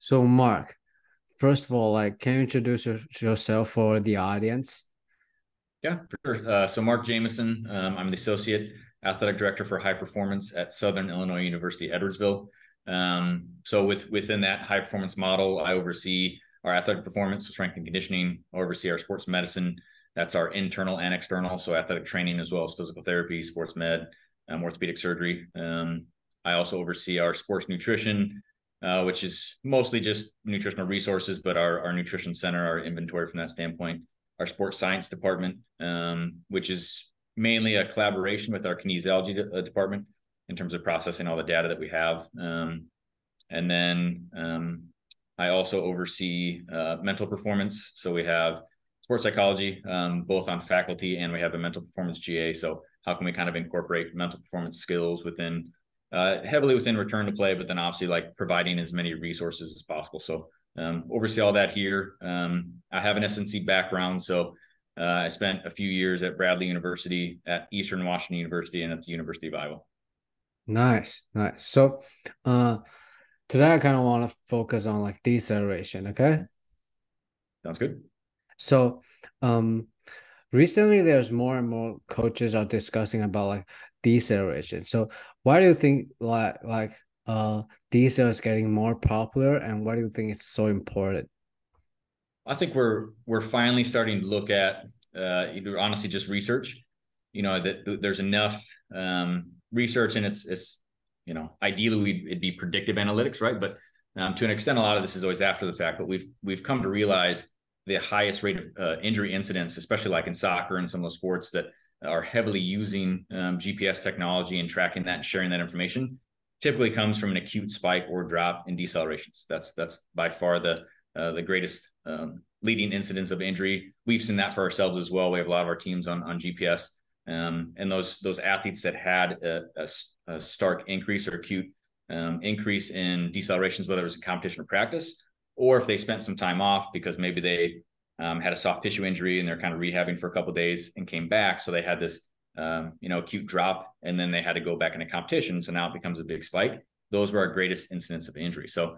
So Mark, first of all, like, can you introduce yourself for the audience? Yeah, for sure. So Mark Jamison, I'm the Associate Athletic Director for High Performance at Southern Illinois University, Edwardsville. So within that high performance model, I oversee our athletic performance, strength and conditioning. I oversee our sports medicine. That's our internal and external, so athletic training as well as physical therapy, sports med, orthopedic surgery. I also oversee our sports nutrition, which is mostly just nutritional resources, but our nutrition center, our inventory from that standpoint, our sports science department, which is mainly a collaboration with our kinesiology department in terms of processing all the data that we have. And then I also oversee mental performance. So we have sports psychology, both on faculty, and we have a mental performance GA. So how can we kind of incorporate mental performance skills within heavily within return to play, but then obviously like providing as many resources as possible. So oversee all that here. I have an S&C background. So I spent a few years at Bradley University, at Eastern Washington University, and at the University of Iowa. Nice, nice. So today I kind of want to focus on like deceleration, okay? Sounds good. So recently there's more and more coaches are discussing about like deceleration. So why do you think like decel is getting more popular, and why do you think it's so important? I think we're finally starting to look at either honestly just research, that there's enough research, and it's ideally it'd be predictive analytics, right? But to an extent, a lot of this is always after the fact. But we've come to realize the highest rate of injury incidence, especially like in soccer and some of the sports that are heavily using GPS technology and tracking that and sharing that information, typically comes from an acute spike or drop in decelerations. That's by far the greatest leading incidence of injury. We've seen that for ourselves as well. We have a lot of our teams on GPS, and those athletes that had a stark increase or acute increase in decelerations, whether it was in competition or practice, or if they spent some time off because maybe they had a soft tissue injury and they're kind of rehabbing for a couple of days and came back. So they had this, acute drop, and then they had to go back into competition. So now it becomes a big spike. Those were our greatest incidents of injury. So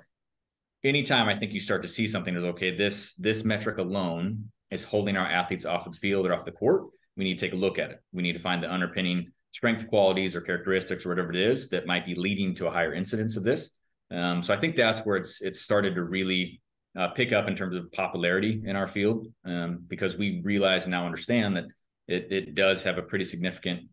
anytime I think you start to see something that's okay, this metric alone is holding our athletes off the field or off the court, we need to take a look at it. We need to find the underpinning strength qualities or characteristics or whatever it is that might be leading to a higher incidence of this. So I think that's where it's started to really pick up in terms of popularity in our field, because we realize and now understand that it does have a pretty significant,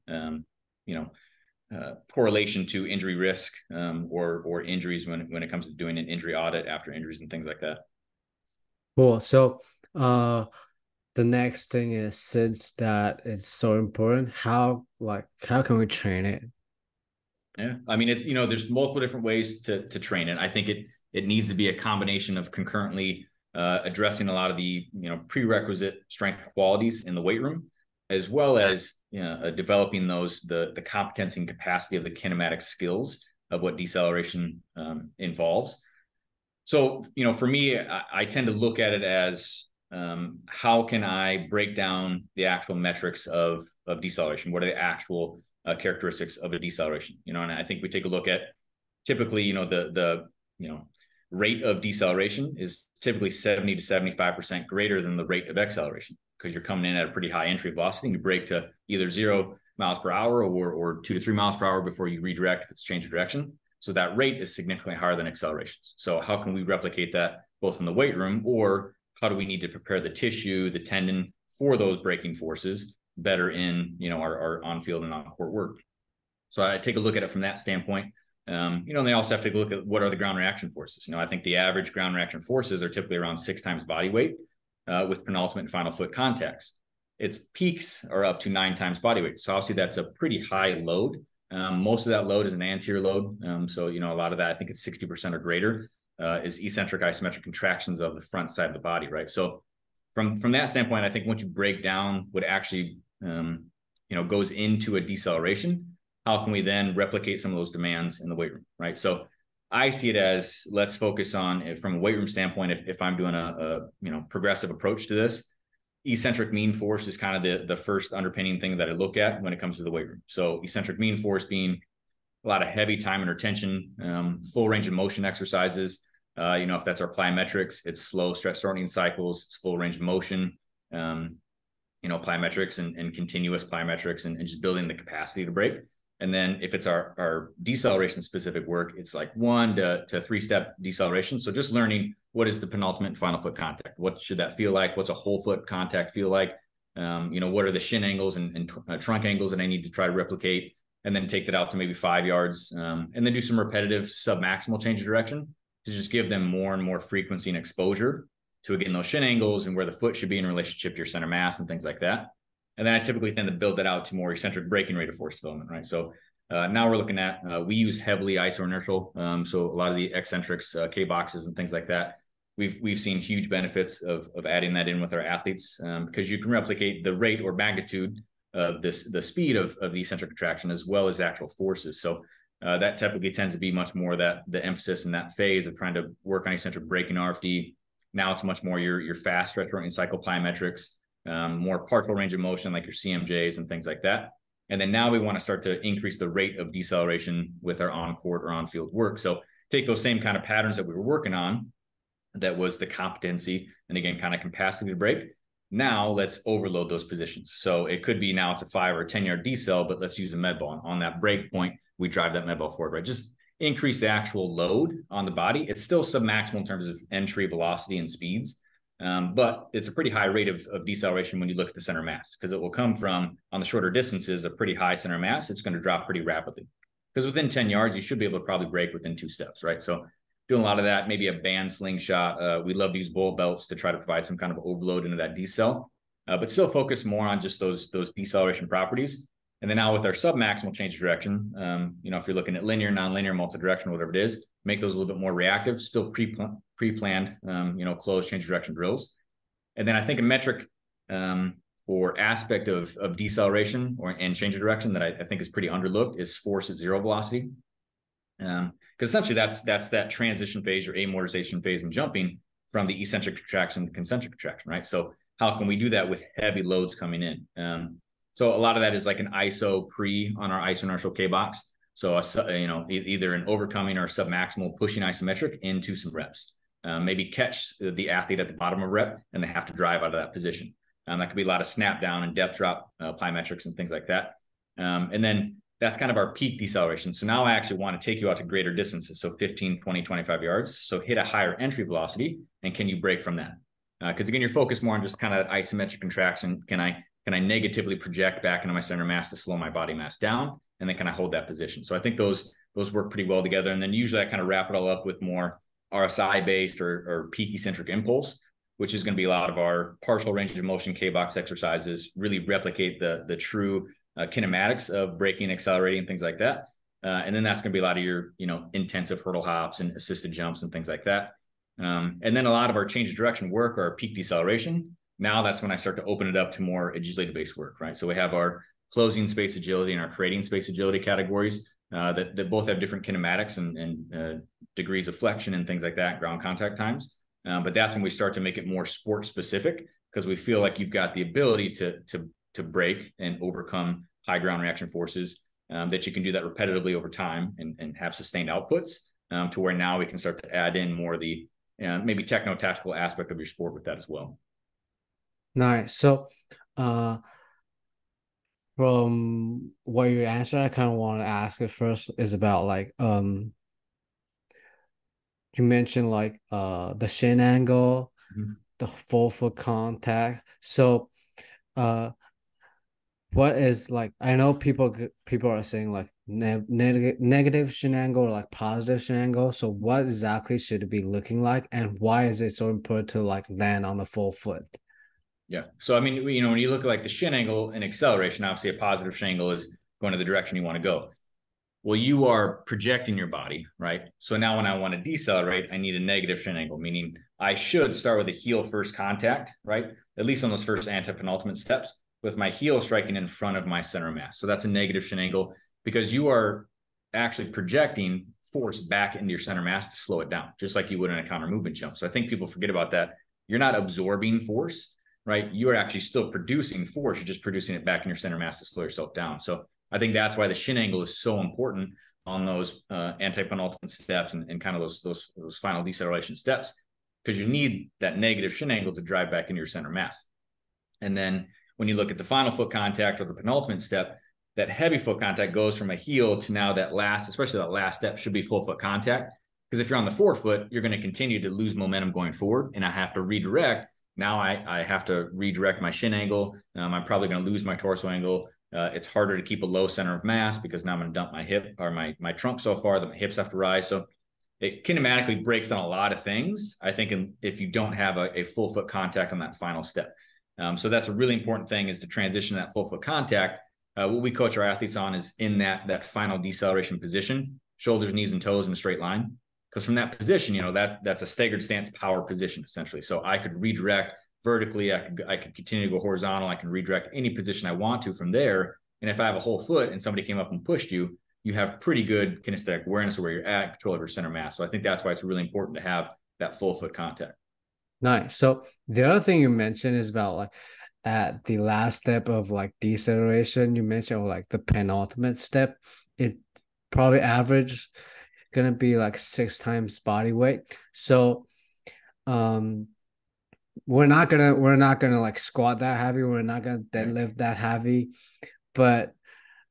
correlation to injury risk or injuries when it comes to doing an injury audit after injuries and things like that. Cool. So the next thing is, since that it's so important, how can we train it? Yeah, I mean, there's multiple different ways to train it. I think it needs to be a combination of concurrently addressing a lot of the prerequisite strength qualities in the weight room, as well as developing the competency and capacity of the kinematic skills of what deceleration involves. So for me, I tend to look at it as how can I break down the actual metrics of deceleration? What are the actual characteristics of a deceleration? And I think we take a look at typically, the rate of deceleration is typically 70 to 75% greater than the rate of acceleration, because you're coming in at a pretty high entry velocity and you break to either 0 miles per hour or 2 to 3 miles per hour before you redirect if it's change of direction. So that rate is significantly higher than accelerations. So how can we replicate that both in the weight room, or how do we need to prepare the tissue, the tendon for those braking forces better in our on-field and on-court work? So I take a look at it from that standpoint. And they also have to look at what are the ground reaction forces. I think the average ground reaction forces are typically around 6 times body weight with penultimate and final foot contacts. Its peaks are up to 9 times body weight. So obviously that's a pretty high load. Most of that load is an anterior load. So a lot of that, I think it's 60% or greater, is eccentric isometric contractions of the front side of the body, right? So from that standpoint, I think once you break down what actually goes into a deceleration, how can we then replicate some of those demands in the weight room, right? So I see it as, let's focus on, from a weight room standpoint, if I'm doing a progressive approach to this, eccentric mean force is kind of the first underpinning thing that I look at when it comes to the weight room. So eccentric mean force being a lot of heavy time under tension, full range of motion exercises, If that's our plyometrics, it's slow stretch shortening cycles, it's full range of motion, plyometrics and continuous plyometrics and just building the capacity to break. And then if it's our deceleration specific work, it's like 1 to 3 step deceleration. So just learning what is the penultimate final foot contact? What should that feel like? What's a whole foot contact feel like? What are the shin angles and trunk angles that I need to try to replicate? And then take that out to maybe 5 yards, and then do some repetitive submaximal change of direction to just give them more and more frequency and exposure to, again, those shin angles and where the foot should be in relationship to your center mass and things like that. And then I typically tend to build that out to more eccentric breaking rate of force development, right? So now we're looking at, we use heavily isoinertial. So a lot of the eccentrics, K boxes and things like that, we've seen huge benefits of adding that in with our athletes, because you can replicate the rate or magnitude of the speed of the eccentric contraction as well as the actual forces. So that typically tends to be much more that the emphasis in that phase of trying to work on eccentric breaking RFD. Now it's much more your fast stretch shortening cycle plyometrics, more partial range of motion like your CMJs and things like that. And then now we want to start to increase the rate of deceleration with our on-court or on-field work. So take those same kind of patterns that we were working on, that was the competency and, again, kind of capacity to break. Now let's overload those positions. So it could be now it's a 5 or 10 yard decel, but let's use a med ball. And on that break point, we drive that med ball forward, right? Just increase the actual load on the body. It's still submaximal in terms of entry velocity and speeds. But it's a pretty high rate of deceleration when you look at the center mass, because it will come from, on the shorter distances, a pretty high center mass. It's going to drop pretty rapidly, because within 10 yards, you should be able to probably break within 2 steps, right? So doing a lot of that, maybe a band slingshot. We love to use bull belts to try to provide some kind of overload into that decel, but still focus more on just those deceleration properties. And then now with our submaximal change of direction, if you're looking at linear, nonlinear, multi-directional, whatever it is, make those a little bit more reactive, still pre-planned, closed change of direction drills. And then I think a metric or aspect of deceleration and change of direction that I think is pretty underlooked is force at zero velocity. Because essentially that's that transition phase or amortization phase in jumping from the eccentric contraction to concentric contraction, right? So how can we do that with heavy loads coming in? So a lot of that is like an ISO pre on our isoinertial K box. So either an overcoming or submaximal pushing isometric into some reps. Maybe catch the athlete at the bottom of rep and they have to drive out of that position. That could be a lot of snap down and depth drop plyometrics and things like that. And then that's kind of our peak deceleration. So now I actually want to take you out to greater distances. So 15, 20, 25 yards. So hit a higher entry velocity. And can you break from that? Because again, you're focused more on just kind of isometric contraction. Can I negatively project back into my center mass to slow my body mass down? And then can I hold that position? So I think those work pretty well together. And then usually I kind of wrap it all up with more RSI based or peak eccentric impulse, which is going to be a lot of our partial range of motion K-box exercises, really replicate the true kinematics of braking, accelerating, things like that. And then that's going to be a lot of your, intensive hurdle hops and assisted jumps and things like that. And then a lot of our change of direction work, our peak deceleration. Now that's when I start to open it up to more agility-based work, right? So we have our closing space agility and our creating space agility categories that both have different kinematics and degrees of flexion and things like that, ground contact times. But that's when we start to make it more sport specific, because we feel like you've got the ability to break and overcome high ground reaction forces, that you can do that repetitively over time and have sustained outputs, to where now we can start to add in more of the maybe techno-tactical aspect of your sport with that as well. Nice. So from what you answered, I kind of want to ask it first is about you mentioned the shin angle, the full foot contact. So what is I know people are saying negative shin angle or positive shin angle. So what exactly should it be looking like, and why is it so important to land on the full foot? Yeah. So, I mean, when you look at the shin angle and acceleration, obviously a positive shin angle is going to the direction you want to go. Well, you are projecting your body, right? So now when I want to decelerate, I need a negative shin angle, meaning I should start with a heel first contact, right? At least on those first antepenultimate steps, with my heel striking in front of my center mass. So that's a negative shin angle, because you are actually projecting force back into your center mass to slow it down, just like you would in a counter movement jump. So I think people forget about that. You're not absorbing force, right? You are actually still producing force. You're just producing it back in your center mass to slow yourself down. So I think that's why the shin angle is so important on those anti-penultimate steps and kind of those final deceleration steps, because you need that negative shin angle to drive back into your center mass. And then when you look at the final foot contact or the penultimate step, that heavy foot contact goes from a heel to now that last, especially that last step, should be full foot contact. Because if you're on the forefoot, you're going to continue to lose momentum going forward, and I have to redirect. Now I have to redirect my shin angle. I'm probably going to lose my torso angle. It's harder to keep a low center of mass because now I'm going to dump my hip or my trunk so far that my hips have to rise. So it kinematically breaks down a lot of things, I think, if you don't have a full foot contact on that final step. So that's a really important thing, is to transition that full foot contact. What we coach our athletes on is in that final deceleration position, shoulders, knees, and toes in a straight line. Because from that position, that's a staggered stance power position, essentially. So I could redirect vertically. I could continue to go horizontal. I can redirect any position I want to from there. And if I have a whole foot and somebody came up and pushed you, you have pretty good kinesthetic awareness of where you're at, control of your center mass. So I think that's why it's really important to have that full foot contact. Nice. So the other thing you mentioned is about like at the last step of like deceleration, you mentioned, or like the penultimate step, it probably average gonna be like 6 times body weight. So we're not gonna like squat that heavy, we're not gonna deadlift that heavy, but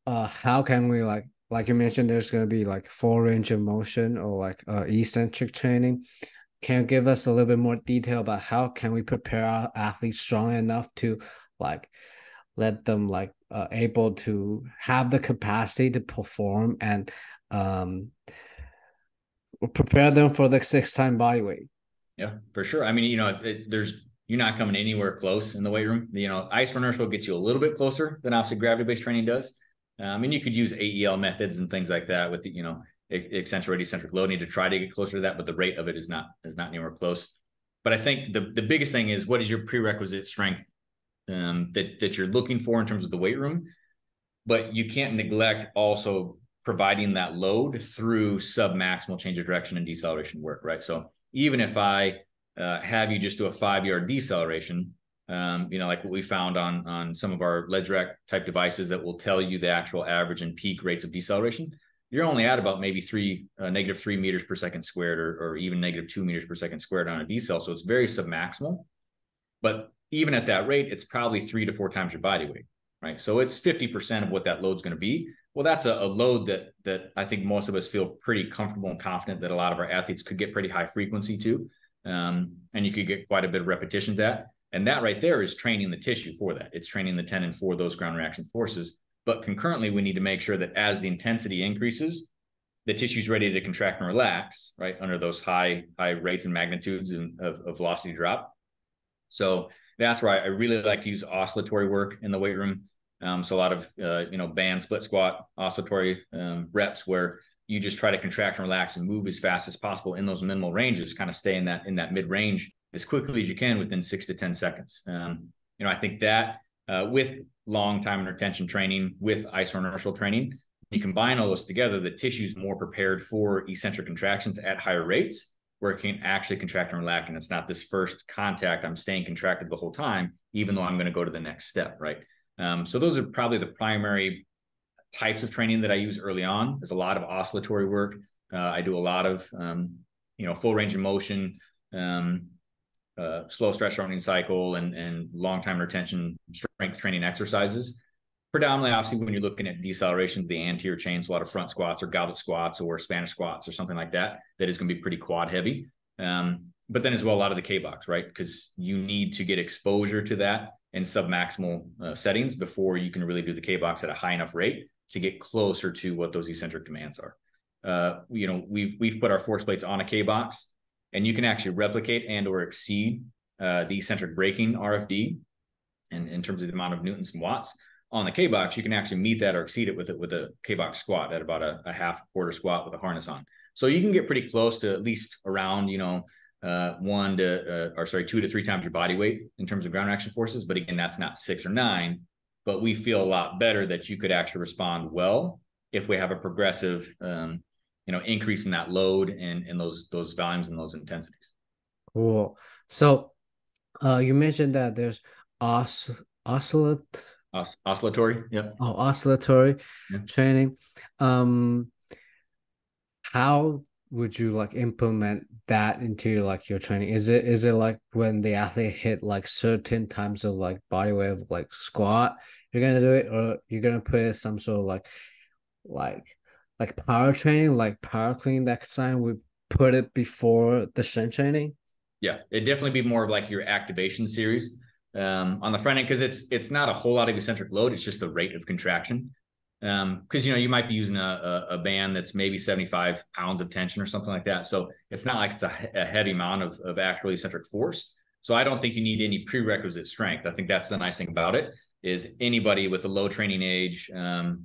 how can we like you mentioned, there's gonna be like full range of motion or like eccentric training. Can you give us a little bit more detail about how can we prepare our athletes strong enough to like let them like able to have the capacity to perform and prepare them for the 6 time body weight? Yeah, for sure. I mean, you're not coming anywhere close in the weight room. Isoinertial gets you a little bit closer than obviously gravity-based training does. And you could use AEL methods and things like that with the, eccentric loading to try to get closer to that, but the rate of it is not anywhere close. But I think the biggest thing is, what is your prerequisite strength that you're looking for in terms of the weight room? But you can't neglect also providing that load through sub-maximal change of direction and deceleration work, right? So even if I have you just do a 5-yard deceleration, like what we found on some of our ledge rack type devices that will tell you the actual average and peak rates of deceleration, you're only at about maybe negative 3 meters per second squared, or even negative 2 meters per second squared on a decel. So it's very submaximal. But even at that rate, it's probably 3 to 4 times your body weight, right? So it's 50% of what that load's going to be. Well, that's a load that I think most of us feel pretty comfortable and confident that a lot of our athletes could get pretty high frequency to, and you could get quite a bit of repetitions at. And that right there is training the tissue for that. It's training the tendon for those ground reaction forces. But concurrently, we need to make sure that as the intensity increases, the tissue's ready to contract and relax, right, under those high rates and magnitudes of velocity drop. So that's why I really like to use oscillatory work in the weight room. So a lot of, band split squat, oscillatory reps where you just try to contract and relax and move as fast as possible in those minimal ranges, kind of stay in that mid range as quickly as you can within 6 to 10 seconds. I think that with long time and retention training, with isoinertial training, you combine all those together, the tissue's more prepared for eccentric contractions at higher rates, where it can actually contract and relax. And it's not this first contact, I'm staying contracted the whole time, even though I'm going to go to the next step, right? So those are probably the primary types of training that I use early on. There's a lot of oscillatory work. I do a lot of, full range of motion, slow stretch shortening cycle, and long time retention strength training exercises. Predominantly, obviously, when you're looking at deceleration to the anterior chain, so a lot of front squats or goblet squats or Spanish squats or something like that, that is going to be pretty quad heavy. But then as well, a lot of the K-box, right? Because you need to get exposure to that in submaximal settings before you can really do the K-box at a high enough rate to get closer to what those eccentric demands are. We've put our force plates on a K-box, and you can actually replicate and or exceed the eccentric braking RFD, and in terms of the amount of newtons and watts on the K-box, you can actually meet that or exceed it with a K-box squat at about a half quarter squat with a harness on. So you can get pretty close to at least around 2 to 3 times your body weight in terms of ground reaction forces. But again, that's not 6 or 9. But we feel a lot better that you could actually respond well if we have a progressive increase in that load and those volumes and those intensities. Cool. So you mentioned that there's Oscillatory, yeah. Oscillatory training. how would you like implement that into like your training? Is it like when the athlete hit like certain times of like body weight of like squat, you're gonna do it, or you're gonna put some sort of like like power training, like power clean that sign we put it before the strength training? Yeah, it'd definitely be more of like your activation series on the front end, because it's not a whole lot of eccentric load. It's just the rate of contraction. Because you might be using a band that's maybe 75 pounds of tension or something like that. So it's not like it's a heavy amount of actual eccentric force. So I don't think you need any prerequisite strength. I think that's the nice thing about it, is anybody with a low training age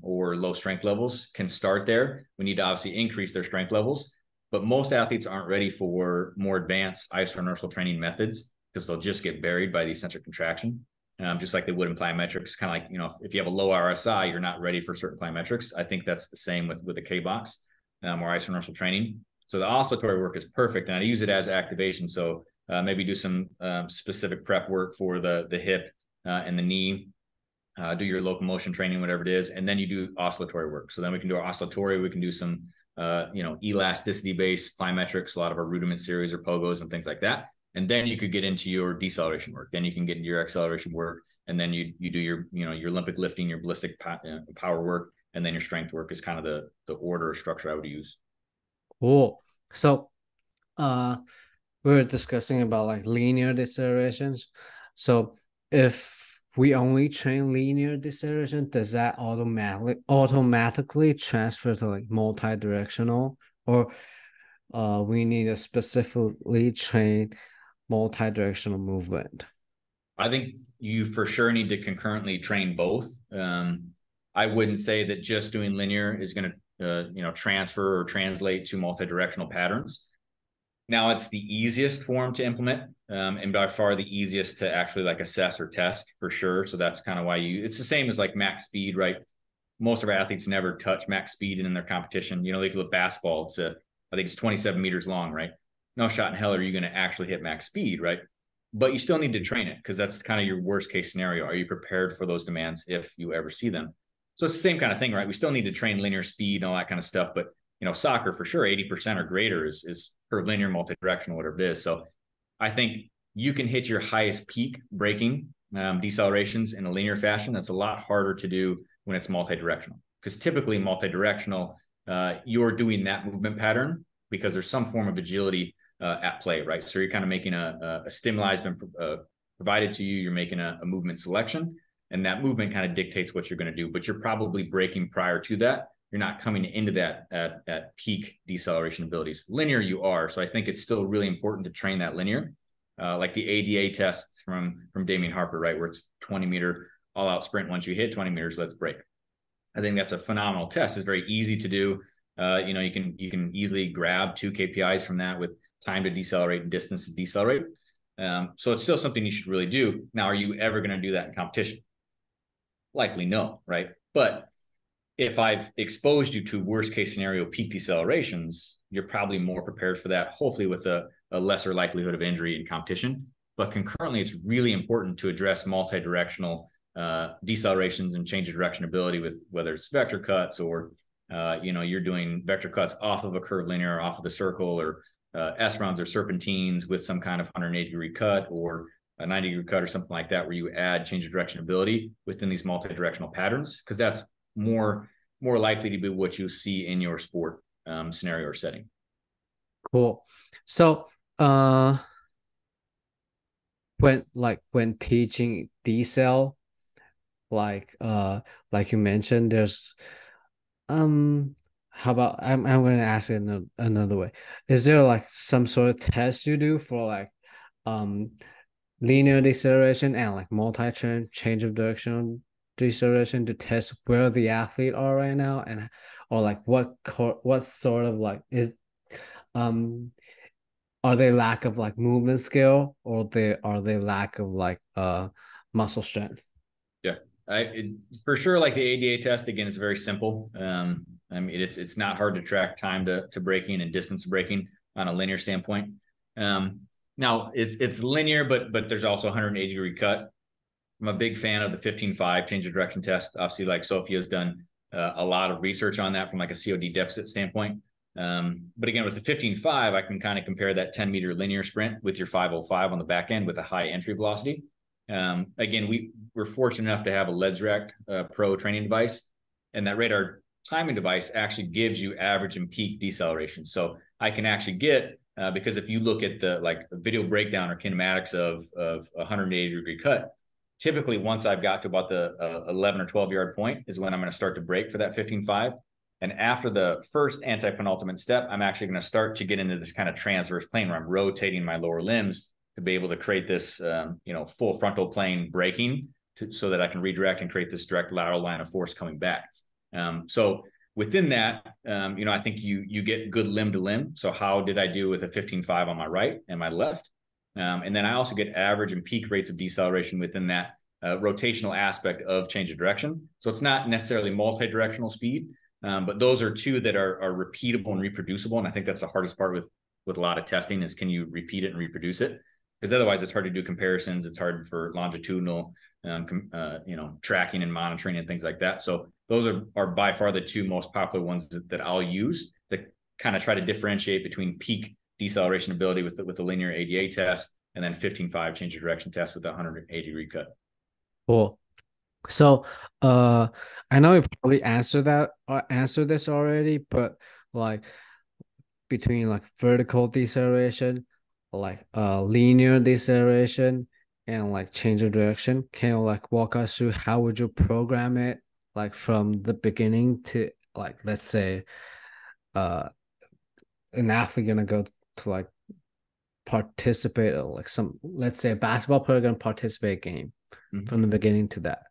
or low strength levels can start there. We need to obviously increase their strength levels, but most athletes aren't ready for more advanced isoinertial training methods because they'll just get buried by the eccentric contraction. Just like they would in plyometrics. Kind of like, if you have a low RSI, you're not ready for certain plyometrics. I think that's the same with the K-box or isoinertial training. So the oscillatory work is perfect, and I use it as activation. So maybe do some specific prep work for the hip and the knee, do your locomotion training, whatever it is, and then you do oscillatory work. So then we can do our oscillatory, we can do some elasticity-based plyometrics, a lot of our rudiment series or pogos and things like that. And then you could get into your deceleration work. Then you can get into your acceleration work, and then you do your your Olympic lifting, your ballistic power work, and then your strength work is kind of the order or structure I would use. Cool. So, we were discussing about like linear decelerations. So, if we only train linear deceleration, does that automatically transfer to like multi-directional, or we need to specifically train multi-directional movement? I think you for sure need to concurrently train both. I wouldn't say that just doing linear is going to transfer or translate to multi-directional patterns. Now, it's the easiest form to implement, and by far the easiest to actually like assess or test for sure. So that's kind of why it's the same as like max speed, right? Most of our athletes never touch max speed in their competition. They look at basketball. I think it's 27 meters long, right? No shot in hell are you going to actually hit max speed, right? But you still need to train it, because that's kind of your worst case scenario. Are you prepared for those demands if you ever see them? So it's the same kind of thing, right? We still need to train linear speed and all that kind of stuff, but soccer for sure, 80% or greater is curvilinear, multi-directional, whatever it is. So I think you can hit your highest peak braking decelerations in a linear fashion. That's a lot harder to do when it's multi-directional, because typically multi-directional, you're doing that movement pattern because there's some form of agility at play, right? So you're kind of making a stimuli has been provided to you. You're making a movement selection, and that movement kind of dictates what you're going to do, but you're probably braking prior to that. You're not coming into that at peak deceleration abilities. Linear you are. So I think it's still really important to train that linear, like the ADA test from Damian Harper, right? Where it's 20-meter all out sprint. Once you hit 20 meters, let's break. I think that's a phenomenal test. It's very easy to do. You can easily grab 2 KPIs from that with time to decelerate and distance to decelerate. So it's still something you should really do. Now, are you ever going to do that in competition? Likely no, right? But if I've exposed you to worst case scenario peak decelerations, you're probably more prepared for that, hopefully with a lesser likelihood of injury in competition. But concurrently, it's really important to address multi-directional decelerations and change of direction ability with whether it's vector cuts or you're doing vector cuts off of a curved linear, off of the circle, or S-rounds or serpentines with some kind of 180-degree cut or a 90-degree cut or something like that, where you add change of direction ability within these multi-directional patterns, because that's more likely to be what you see in your sport scenario or setting. Cool. So when teaching decel, like you mentioned, there's how about I'm going to ask it in another way. Is there like some sort of test you do for like linear deceleration and like multi-turn change of direction deceleration to test where the athlete are right now, and or like what sort of like is are they lack of like movement skill, or are they lack of like muscle strength? Yeah, for sure. Like the ADA test, again, is very simple. I mean, it's not hard to track time to braking and distance braking on a linear standpoint. Now it's linear, but there's also 180-degree cut. I'm a big fan of the 15-5 change of direction test. Obviously, like Sophia's done a lot of research on that from like a COD deficit standpoint. But again, with the 15.5, I can kind of compare that 10-meter linear sprint with your 5.05 on the back end with a high entry velocity. Again, we're fortunate enough to have a LedsRack Pro training device, and that radar timing device actually gives you average and peak deceleration. So I can actually get, because if you look at the like video breakdown or kinematics of a 180-degree cut, typically once I've got to about the 11 or 12-yard point is when I'm going to start to break for that 15.5. And after the first anti-penultimate step, I'm actually going to start to get into this kind of transverse plane where I'm rotating my lower limbs to be able to create this, full frontal plane braking so that I can redirect and create this direct lateral line of force coming back. So within that, I think you get good limb to limb. So how did I do with a 15.5 on my right and my left? And then I also get average and peak rates of deceleration within that rotational aspect of change of direction. So it's not necessarily multi-directional speed, but those are two that are repeatable and reproducible. And I think that's the hardest part with a lot of testing is, can you repeat it and reproduce it? Because otherwise it's hard to do comparisons. It's hard for longitudinal, tracking and monitoring and things like that. So those are by far the two most popular ones that I'll use to kind of try to differentiate between peak deceleration ability with the linear ADA test and then 15.5 change of direction test with the 180-degree cut. Cool. So, I know you probably answered this already, but like between like vertical deceleration, like linear deceleration, and like change of direction, can you like walk us through how would you program it, like from the beginning to, like, let's say, an athlete gonna go to like participate, or like let's say a basketball player gonna participate game from the beginning to that.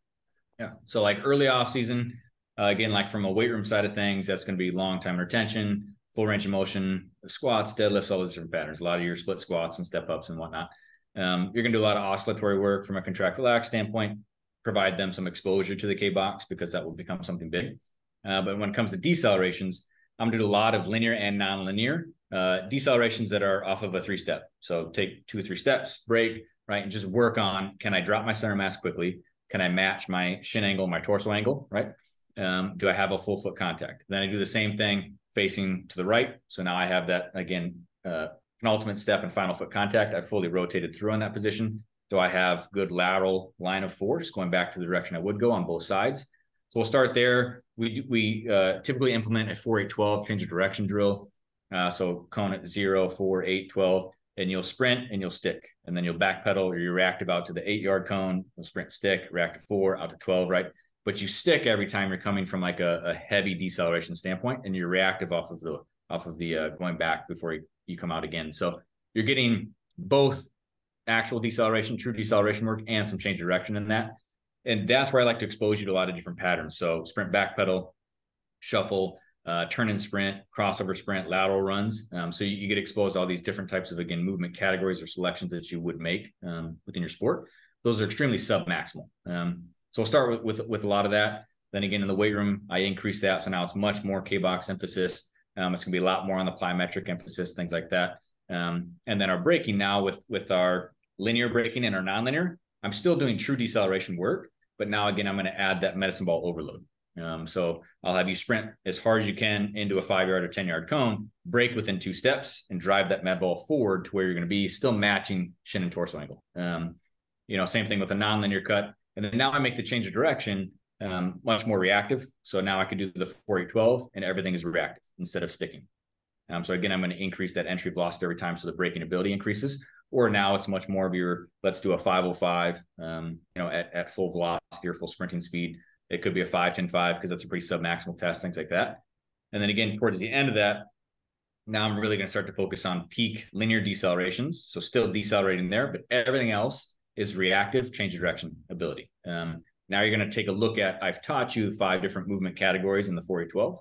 Yeah. So like early off season, again, like from a weight room side of things, that's going to be long time retention, full range of motion, squats, deadlifts, all those different patterns, a lot of your split squats and step ups and whatnot. You're going to do a lot of oscillatory work from a contract relax standpoint, provide them some exposure to the K box because that will become something big. But when it comes to decelerations, I'm going to do a lot of linear and non-linear decelerations that are off of a 3-step. So take 2 or 3 steps, break, right? And just work on, can I drop my center mass quickly? Can I match my shin angle, my torso angle, right? Do I have a full foot contact? Then I do the same thing facing to the right. So now I have that, again, penultimate step and final foot contact. I fully rotated through on that position. Do I have good lateral line of force going back to the direction I would go on both sides? So we'll start there. We typically implement a 4-8-12 change of direction drill. So cone at 0, 4, 8, 12. And you'll sprint and you'll stick, and then you'll backpedal or you reactive out to the 8-yard cone. You'll sprint, stick, react to 4, out to 12, right? But you stick every time you're coming from like a heavy deceleration standpoint, and you're reactive off of the going back before you come out again. So you're getting both actual deceleration, true deceleration work, and some change of direction in that. And that's where I like to expose you to a lot of different patterns. So sprint, backpedal, shuffle, turn and sprint, crossover sprint, lateral runs. So you get exposed to all these different types of, again, movement categories or selections that you would make within your sport. Those are extremely sub-maximal. So we'll start with a lot of that. Then again, in the weight room, I increase that. So now it's much more K-box emphasis. It's going to be a lot more on the plyometric emphasis, things like that. And then our braking now with our linear braking and our non-linear, I'm still doing true deceleration work, but now again, I'm going to add that medicine ball overload. So I'll have you sprint as hard as you can into a 5-yard or 10-yard cone, break within 2 steps, and drive that med ball forward to where you're going to be still matching shin and torso angle. Same thing with a non-linear cut. And then now I make the change of direction much more reactive. So now I can do the 4-8-12 and everything is reactive instead of sticking. So again, I'm going to increase that entry velocity every time so the braking ability increases. Or now it's much more of your, let's do a 5.05, at full velocity or full sprinting speed. It could be a 5-10-5 because that's a pretty sub-maximal test, things like that. And then again, towards the end of that, now I'm really going to start to focus on peak linear decelerations. So still decelerating there, but everything else is reactive change of direction ability. Now you're going to take a look at, I've taught you 5 different movement categories in the 4-8-12.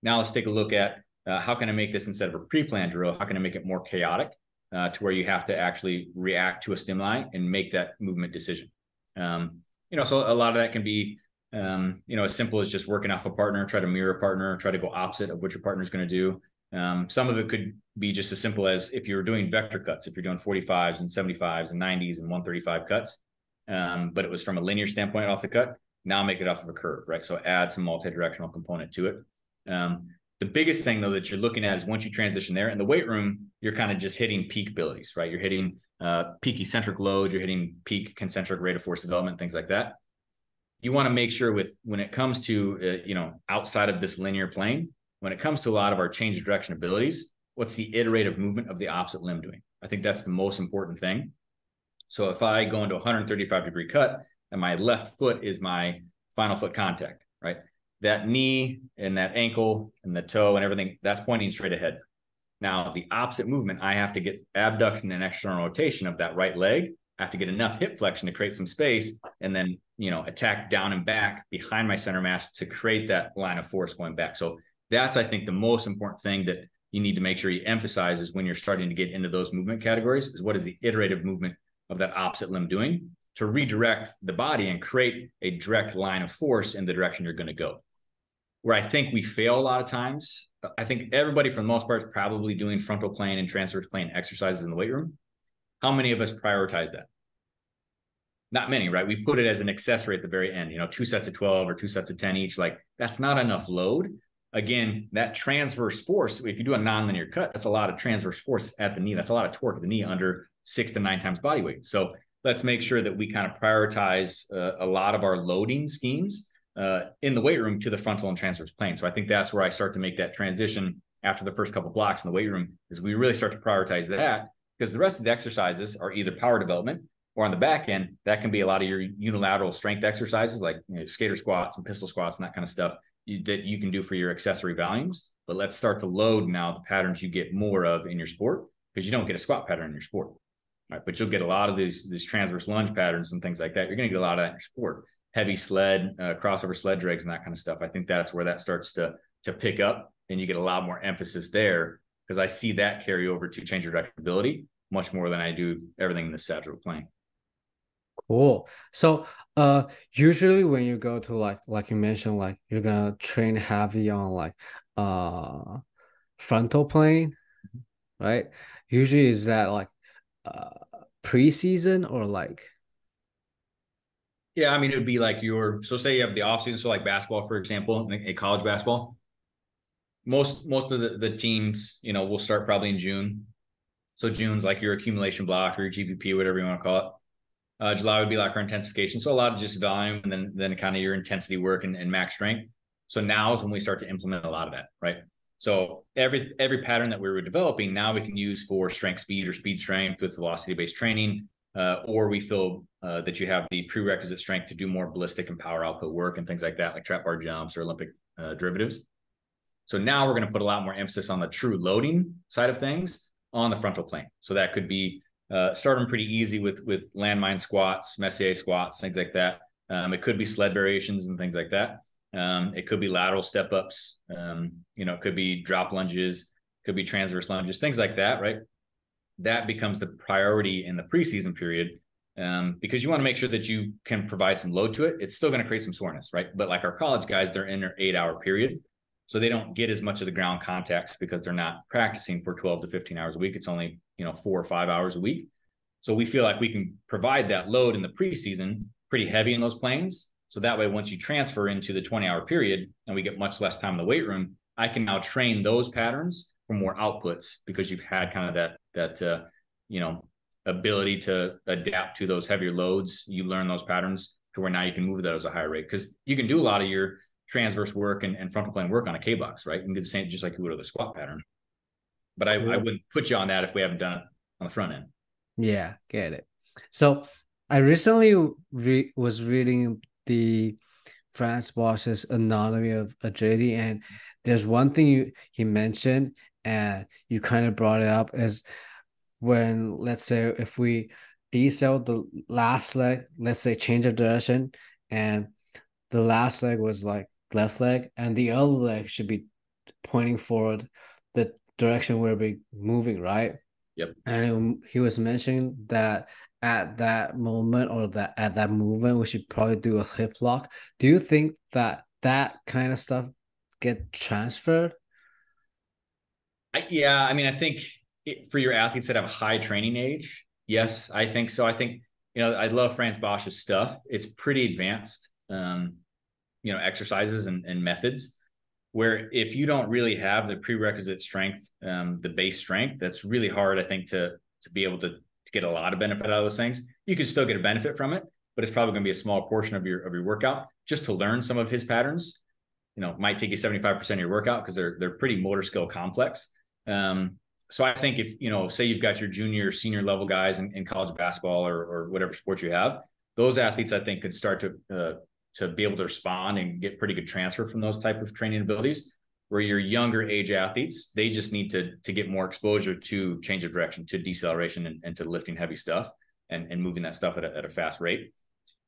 Now let's take a look at how can I make this, instead of a pre-planned drill, how can I make it more chaotic to where you have to actually react to a stimuli and make that movement decision. So a lot of that can be, as simple as just working off a partner, try to mirror a partner, try to go opposite of what your partner's going to do. Some of it could be just as simple as if you're doing vector cuts, if you're doing 45s and 75s and 90s and 135 cuts, but it was from a linear standpoint off the cut, now make it off of a curve, right? So add some multi-directional component to it. The biggest thing though that you're looking at is once you transition there in the weight room, you're kind of just hitting peak abilities, right? You're hitting peak eccentric loads, you're hitting peak concentric rate of force development, things like that. You want to make sure when it comes to, outside of this linear plane, when it comes to a lot of our change of direction abilities, what's the iterative movement of the opposite limb doing? I think that's the most important thing. So if I go into a 135-degree cut and my left foot is my final foot contact, right? That knee and that ankle and the toe and everything, that's pointing straight ahead. Now, the opposite movement, I have to get abduction and external rotation of that right leg. I have to get enough hip flexion to create some space and then, attack down and back behind my center mass to create that line of force going back. So that's, I think, the most important thing that you need to make sure you emphasize is when you're starting to get into those movement categories is what is the iterative movement of that opposite limb doing to redirect the body and create a direct line of force in the direction you're going to go. Where I think we fail a lot of times, I think everybody for the most part is probably doing frontal plane and transverse plane exercises in the weight room. How many of us prioritize that? Not many, right? We put it as an accessory at the very end, 2 sets of 12 or 2 sets of 10 each. Like that's not enough load. Again, that transverse force, if you do a nonlinear cut, that's a lot of transverse force at the knee. That's a lot of torque at the knee under 6 to 9 times body weight. So let's make sure that we kind of prioritize a lot of our loading schemes in the weight room to the frontal and transverse plane. So I think that's where I start to make that transition after the first couple of blocks in the weight room is we really start to prioritize that because the rest of the exercises are either power development or on the back end, that can be a lot of your unilateral strength exercises like skater squats and pistol squats and that kind of stuff that you can do for your accessory volumes. But let's start to load now the patterns you get more of in your sport because you don't get a squat pattern in your sport. Right, but you'll get a lot of these transverse lunge patterns and things like that. You're going to get a lot of that in your sport. Heavy sled, crossover sled drags and that kind of stuff. I think that's where that starts to pick up and you get a lot more emphasis there because I see that carry over to change your directability much more than I do everything in the sagittal plane. Cool. So usually when you go to like you mentioned, like you're gonna train heavy on like frontal plane, right? Usually is that like preseason or like Yeah, I mean, it would be like so say you have the off season, so like basketball, for example, a college basketball. Most of the teams, will start probably in June. So June's like your accumulation block or your GPP, whatever you want to call it. July would be like our intensification. So a lot of just volume and then kind of your intensity work and max strength. So now is when we start to implement a lot of that, right? So every pattern that we were developing, now we can use for strength speed or speed strength with velocity-based training, or we feel that you have the prerequisite strength to do more ballistic and power output work and things like that, like trap bar jumps or Olympic derivatives. So now we're going to put a lot more emphasis on the true loading side of things on the frontal plane. So that could be starting pretty easy with landmine squats, Messier squats, things like that. It could be sled variations and things like that. It could be lateral step ups. It could be drop lunges, could be transverse lunges, things like that, right? That becomes the priority in the preseason period because you want to make sure that you can provide some load to it. It's still going to create some soreness, right? But like our college guys, they're in their 8-hour period. So they don't get as much of the ground contacts because they're not practicing for 12 to 15 hours a week. It's only, 4 or 5 hours a week. So we feel like we can provide that load in the preseason pretty heavy in those planes. So that way, once you transfer into the 20-hour period and we get much less time in the weight room, I can now train those patterns for more outputs because you've had kind of that ability to adapt to those heavier loads. You learn those patterns to where now you can move that as a higher rate because you can do a lot of your transverse work and frontal plane work on a K-box, right? You can do the same just like you would with a squat pattern. But I wouldn't put you on that if we haven't done it on the front end. Yeah, get it. So I recently was reading the Franz Bosch's Anatomy of Agility, and there's one thing he mentioned, and you kind of brought it up, is when, let's say, if we decel the last leg, let's say change of direction, and the last leg was like left leg, and the other leg should be pointing forward the direction we're moving, right? Yep. And he was mentioning that at that moment or at that movement, we should probably do a hip lock. Do you think that kind of stuff get transferred? I think for your athletes that have a high training age, yes, I think so. I think, I love Franz Bosch's stuff. It's pretty advanced, exercises and methods where if you don't really have the prerequisite strength, the base strength, that's really hard, I think, to be able to get a lot of benefit out of those things. You can still get a benefit from it, but it's probably going to be a small portion of your workout. Just to learn some of his patterns, might take you 75% of your workout because they're pretty motor skill complex. So I think if, say you've got your junior, senior level guys in college basketball or whatever sport you have, those athletes, I think, could start to be able to respond and get pretty good transfer from those type of training abilities. Where your younger age athletes, they just need to get more exposure to change of direction, to deceleration, and to lifting heavy stuff and moving that stuff at a fast rate.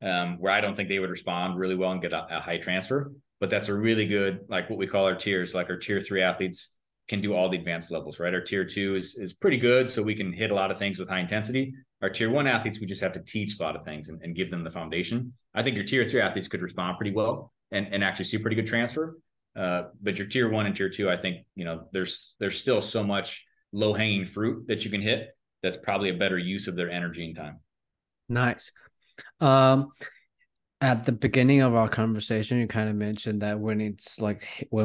Where I don't think they would respond really well and get a high transfer. But that's a really good, like what we call our tiers, like our tier 3 athletes can do all the advanced levels, right? Our tier 2 is pretty good, so we can hit a lot of things with high intensity. Our tier 1 athletes, we just have to teach a lot of things and give them the foundation. I think your tier 3 athletes could respond pretty well and actually see pretty good transfer. But your tier 1 and tier 2, I think, there's still so much low hanging fruit that you can hit. That's probably a better use of their energy and time. Nice. At the beginning of our conversation, you kind of mentioned that when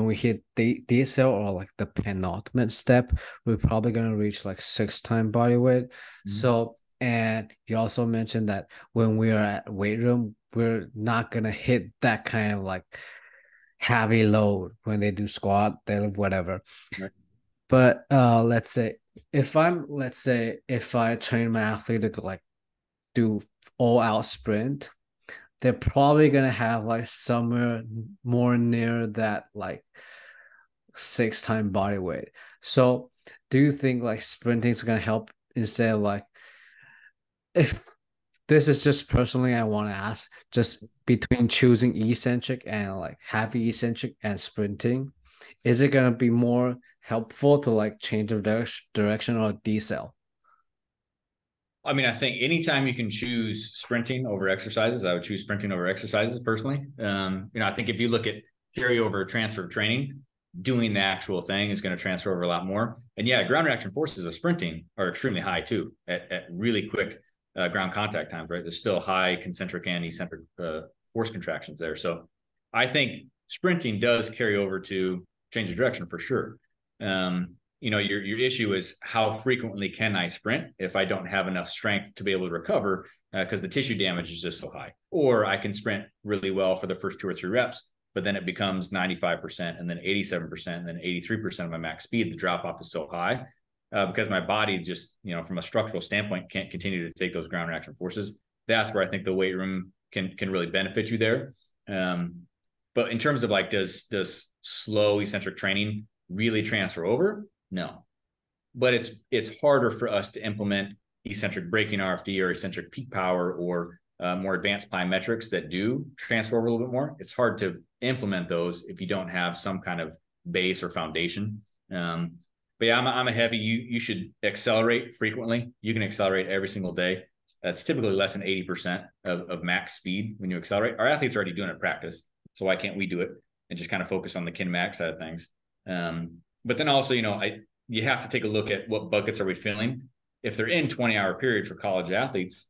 we hit the decel or like the penultimate step, we're probably going to reach like 6 times body weight. Mm-hmm. So, and you also mentioned that when we are at weight room, we're not going to hit that kind of like heavy load when they do squat, whatever. Right. But let's say if I train my athlete to like do all out sprint, they're probably gonna have like somewhere more near that like 6 times body weight. So do you think like sprinting is gonna help instead of like, if this is just personally I want to ask, just between choosing eccentric and like heavy eccentric and sprinting, is it gonna be more helpful to like change of direction or decel? I mean, I think anytime you can choose sprinting over exercises, I would choose sprinting over exercises personally. I think if you look at carry over transfer of training, doing the actual thing is going to transfer over a lot more. And yeah, ground reaction forces of sprinting are extremely high too, at really quick ground contact times, right? There's still high concentric and eccentric force contractions there. So I think sprinting does carry over to change of direction for sure. Your issue is how frequently can I sprint if I don't have enough strength to be able to recover because the tissue damage is just so high. Or I can sprint really well for the first 2 or 3 reps, but then it becomes 95% and then 87% and then 83% of my max speed. The drop off is so high because my body just, from a structural standpoint, can't continue to take those ground reaction forces. That's where I think the weight room can really benefit you there. But in terms of like, does slow eccentric training really transfer over? No, but it's harder for us to implement eccentric braking RFD or eccentric peak power or more advanced plyometrics that do transfer over a little bit more. It's hard to implement those if you don't have some kind of base or foundation. But yeah, I'm a heavy. You should accelerate frequently. You can accelerate every single day. That's typically less than 80% of max speed when you accelerate. Our athletes are already doing it in practice, so why can't we do it and just kind of focus on the kinemax side of things? But then also, you have to take a look at what buckets are we filling. If they're in 20-hour period for college athletes,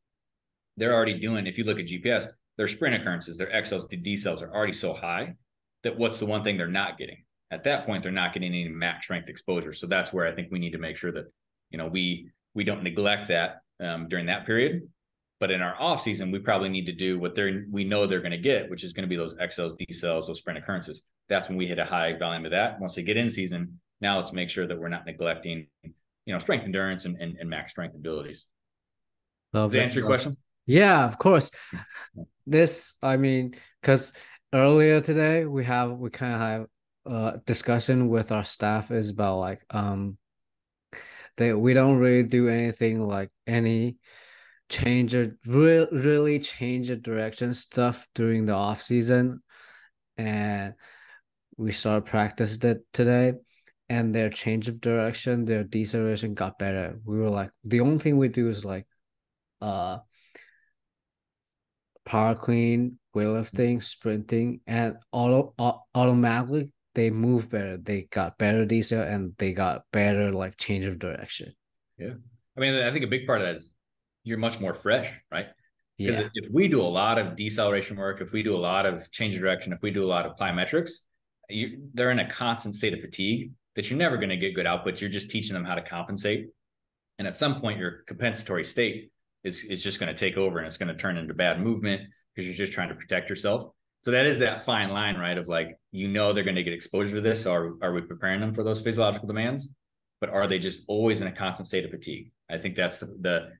they're already doing, if you look at GPS, their sprint occurrences, their XLs to decels are already so high that what's the one thing they're not getting? At that point, they're not getting any max strength exposure. So that's where I think we need to make sure that, we don't neglect that during that period. But in our off season, we probably need to do what we know they're going to get, which is going to be those XLs, decels, those sprint occurrences. That's when we hit a high volume of that. Once they get in season, now let's make sure that we're not neglecting, strength endurance and max strength abilities. Does that answer your question? Yeah, of course. Because earlier today we kind of have a discussion with our staff is about like we don't really do anything like any really change of direction stuff during the off season, and we started practice that today. And their change of direction, their deceleration got better. We were like, the only thing we do is like power clean, weightlifting, sprinting, and automatically they move better. They got better decel and they got better like change of direction. Yeah. I mean, I think a big part of that is you're much more fresh, right? Because if we do a lot of deceleration work, if we do a lot of change of direction, if we do a lot of plyometrics, they're in a constant state of fatigue that you're never going to get good output. You're just teaching them how to compensate. And at some point, your compensatory state is just going to take over, and it's going to turn into bad movement because you're just trying to protect yourself. So that is that fine line, right? Of like, they're going to get exposure to this. So are we preparing them for those physiological demands? But are they just always in a constant state of fatigue? I think that's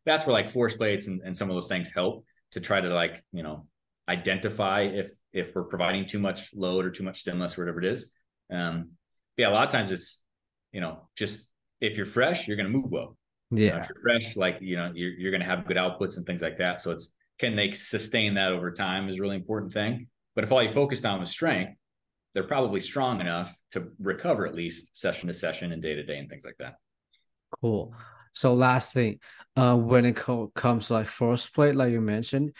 that's where like force plates and some of those things help to try to like, identify if we're providing too much load or too much stimulus or whatever it is. Yeah, a lot of times it's, just if you're fresh, you're going to move well. Yeah. If you're fresh, like, you're going to have good outputs and things like that. So it's, can they sustain that over time is a really important thing. But if all you focused on was strength, they're probably strong enough to recover at least session to session and day to day and things like that. Cool. So last thing, when it comes to like force plate, like you mentioned,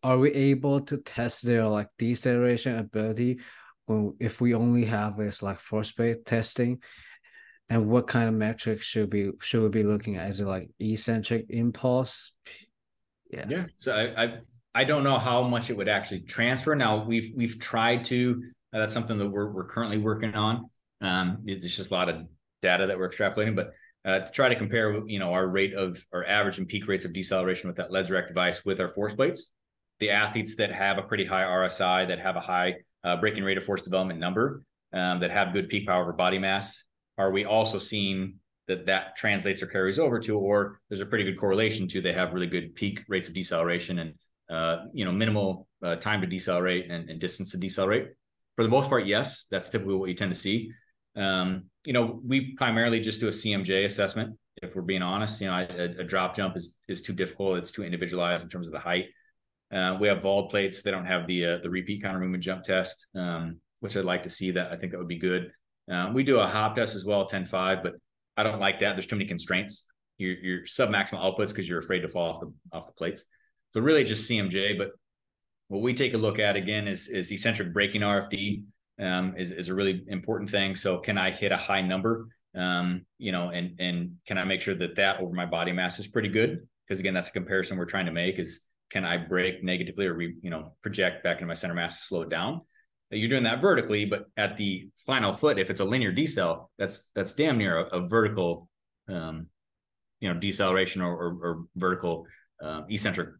are we able to test their like deceleration ability if we only have this like force plate testing? And what kind of metrics should we be looking at? Is it like eccentric impulse? Yeah. So I don't know how much it would actually transfer. Now we've tried to. That's something that we're currently working on. It's just a lot of data that we're extrapolating, but to try to compare, our rate of our average and peak rates of deceleration with that leads direct device with our force plates. The athletes that have a pretty high RSI, that have a high breaking rate of force development number, that have good peak power over body mass, are we also seeing that translates or carries over to, or there's a pretty good correlation to, they have really good peak rates of deceleration and minimal time to decelerate and distance to decelerate? For the most part, yes, that's typically what you tend to see. We primarily just do a CMJ assessment. If we're being honest, a drop jump is too difficult. It's too individualized in terms of the height. We have Vault plates. They don't have the repeat counter movement jump test, which I'd like to see. That I think that would be good. We do a hop test as well, 10.5, but I don't like that. There's too many constraints. Your sub-maximal outputs because you're afraid to fall off the plates. So really just CMJ. But what we take a look at again is eccentric braking RFD. Is a really important thing. So can I hit a high number, and can I make sure that over my body mass is pretty good? Because again, that's a comparison we're trying to make is, can I brake negatively or project back into my center mass to slow it down? You're doing that vertically, but at the final foot, if it's a linear decel, that's damn near a vertical, deceleration or vertical eccentric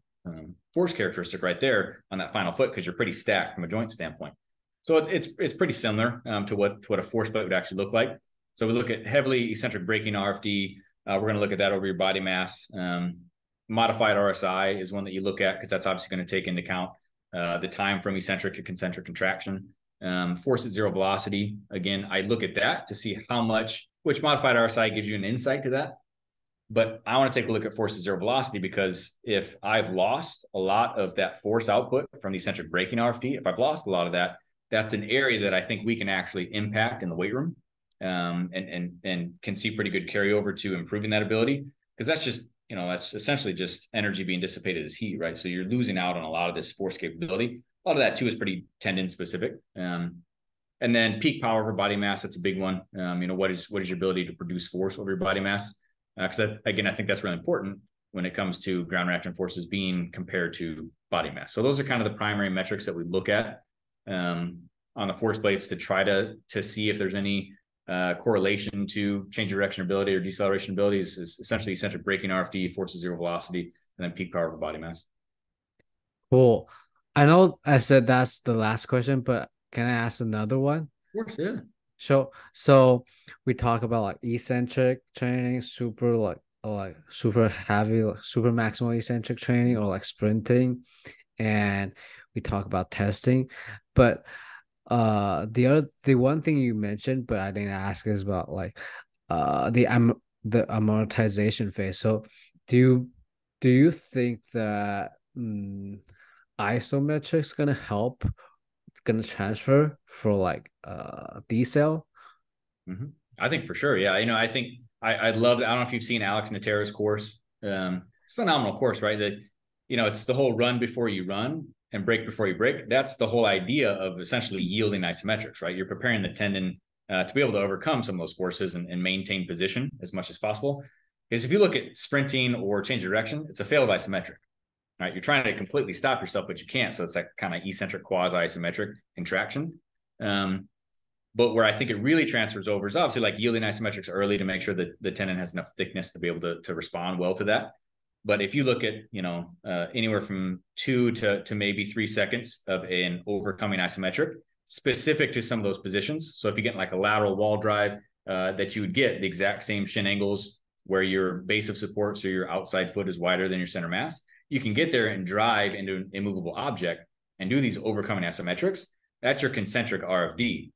force characteristic right there on that final foot, because you're pretty stacked from a joint standpoint. So it's pretty similar to what a force plate would actually look like. So we look at heavily eccentric braking RFD. We're going to look at that over your body mass. Modified RSI is one that you look at because that's obviously going to take into account the time from eccentric to concentric contraction. Force at zero velocity. Again, I look at that to see which modified RSI gives you an insight to that. But I want to take a look at force at zero velocity, because if I've lost a lot of that force output from the eccentric braking RFD, if I've lost a lot of that, that's an area that I think we can actually impact in the weight room, and can see pretty good carryover to improving that ability. Because that's just, that's essentially just energy being dissipated as heat, right? So you're losing out on a lot of this force capability. A lot of that too is pretty tendon specific. And then peak power over body mass, that's a big one. What is your ability to produce force over your body mass? Because again, I think that's really important when it comes to ground reaction forces being compared to body mass. So those are kind of the primary metrics that we look at on the force plates to try to see if there's any correlation to change of direction ability or deceleration abilities. Is essentially eccentric braking RFD, force at zero velocity, and then peak power over body mass. Cool. I know I said that's the last question, but can I ask another one? Of course, yeah. So we talk about like eccentric training, super super heavy, super maximal eccentric training, or like sprinting, and we talk about testing. But the one thing you mentioned, but I didn't ask, is about like the amortization phase. So do you think that isometrics gonna transfer for like decel? Mm-hmm. I think for sure. Yeah. I think I'd love to, I don't know if you've seen Alex Natera's course. It's a phenomenal course, right? That, it's the whole run before you run and break before you break. That's the whole idea of essentially yielding isometrics, right? You're preparing the tendon to be able to overcome some of those forces and maintain position as much as possible. Because if you look at sprinting or change of direction, it's a failed isometric, right? You're trying to completely stop yourself, but you can't. So it's like kind of eccentric quasi-isometric contraction. But where I think it really transfers over is obviously like yielding isometrics early to make sure that the tendon has enough thickness to be able to respond well to that. But if you look at, anywhere from 2 to maybe 3 seconds of an overcoming isometric specific to some of those positions. So if you get like a lateral wall drive, that you would get the exact same shin angles where your base of support, so your outside foot is wider than your center mass, you can get there and drive into an immovable object and do these overcoming isometrics. That's your concentric RFD.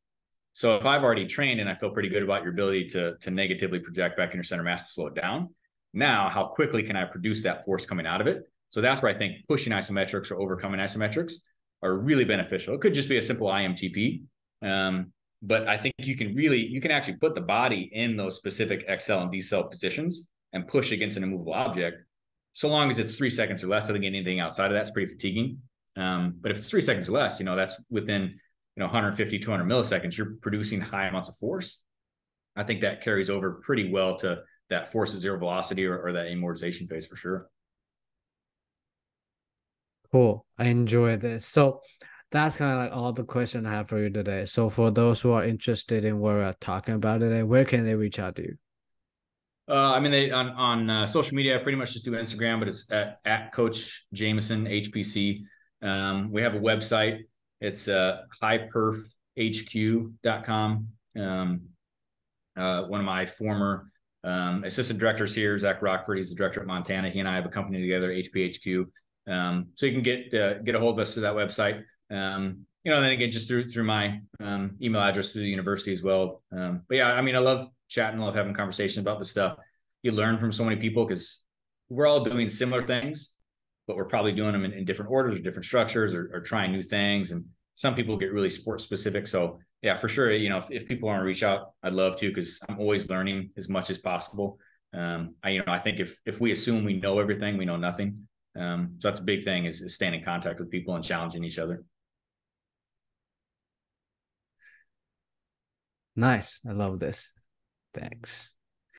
So if I've already trained and I feel pretty good about your ability to negatively project back in your center mass to slow it down, now how quickly can I produce that force coming out of it? So that's where I think pushing isometrics or overcoming isometrics are really beneficial. It could just be a simple IMTP, but I think you can actually put the body in those specific XL and decel positions and push against an immovable object. So long as it's 3 seconds or less, I think anything outside of that's pretty fatiguing. But if it's 3 seconds or less, that's within 150, 200 milliseconds, you're producing high amounts of force. I think that carries over pretty well to that force at zero velocity or that amortization phase for sure. Cool. I enjoy this. So that's kind of like all the questions I have for you today. So for those who are interested in what we're talking about today, where can they reach out to you? They on social media, I pretty much just do Instagram, but it's at Coach Jamison HPC. We have a website. It's highperfhq.com. One of my former assistant directors here, Zach Rockford, he's the director at Montana. He and I have a company together, HPHQ. So you can get a hold of us through that website. And then again, just through my email address through the university as well. But yeah, I love chatting, I love having conversations about this stuff. You learn from so many people because we're all doing similar things, but we're probably doing them in different orders or different structures or trying new things. And some people get really sport specific. So yeah, for sure. If people want to reach out, I'd love to, because I'm always learning as much as possible. I think if we assume we know everything, we know nothing. So that's a big thing is staying in contact with people and challenging each other. Nice. I love this. Thanks.